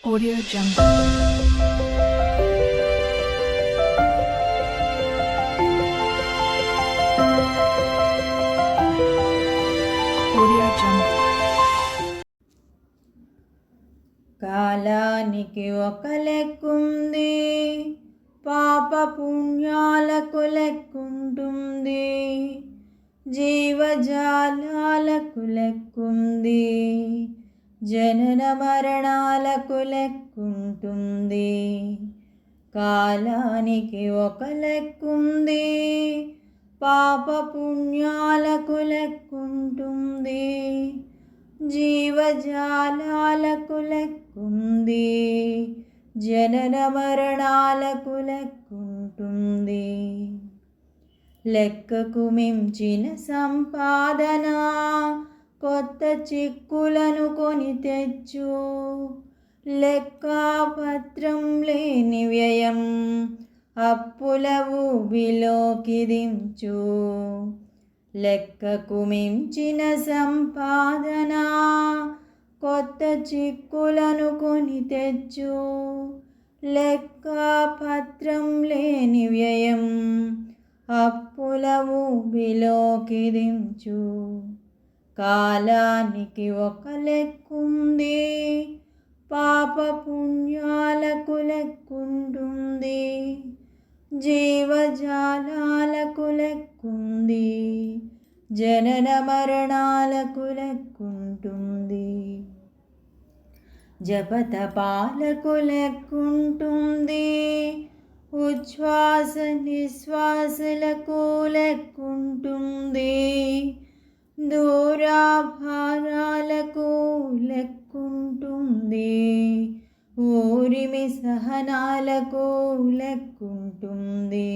Audio Jungle. Audio Jungle. కాలానికి ఒక లెక్కుంది, పాప పుణ్యాలకు లెక్కుంటుంది, జీవజాలాలకు లెక్కుంది, జనన మరణాలకు లెక్కుంటుంది. కాలానికి ఒక లెక్కుంది, పాప పుణ్యాలకు లెక్కుంటుంది, జీవజాలాలకు లెక్కుంది, జనన మరణాలకు లెక్కుంటుంది. లెక్కకు మించిన సంపాదన కొత్త చిక్కులను కొని తెచ్చు, లెక్కాపత్రం లేని వ్యయం అప్పుల ఊబిలోకి దించు. లెక్కకు మించిన సంపాదన కొత్త చిక్కులను కొని తెచ్చు, లెక్కాపత్రం లేని వ్యయం అప్పుల ఊబిలోకి దించు. కాలానికి ఒక లెక్కుంది, పాప పుణ్యాలకు లెక్కుంటుంది, జీవజాలాలకు లెక్కుంది, జనన మరణాలకు లెక్కుంటుంది. జపతపాలకు లెక్కుంటుంది, ఉచ్ఛ్వాస నిశ్వాసలకు లెక్కుంటుంది, దూరాభారాలకు లెక్కుంటుంది, ఊరిమి సహనాలకు లెక్కుంటుంది.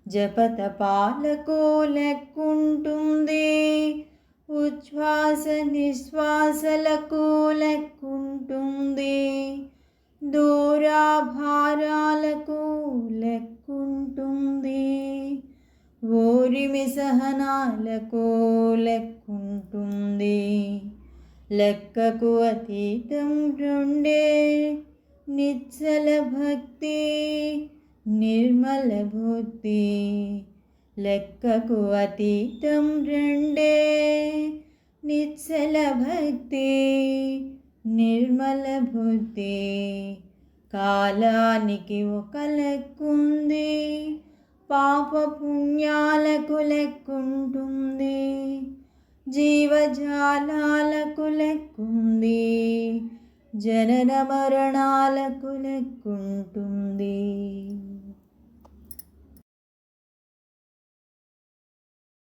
జపతపాలకు లెక్కుంటుంది, ఉచ్ఛ్వాస నిశ్వాసలకు లెక్కుంటుంది, దూరాభారాలకు లెక్కుంటుంది, ఊరిమి సహనాలకు లెక్కుంటుంది. లెక్కకు అతీతం రెండే, నిశ్చల భక్తి నిర్మల బుద్ధి. లెక్కకు అతీతం రెండే, నిశ్చల భక్తి నిర్మల బుద్ధి. కాలానికి ఒక లెక్కుంది, పాప పుణ్యాలకు లెక్కుంటుంది, జీవజాలాలకు లెక్కుంది, జనన మరణాలకు లెక్కుంటుంది.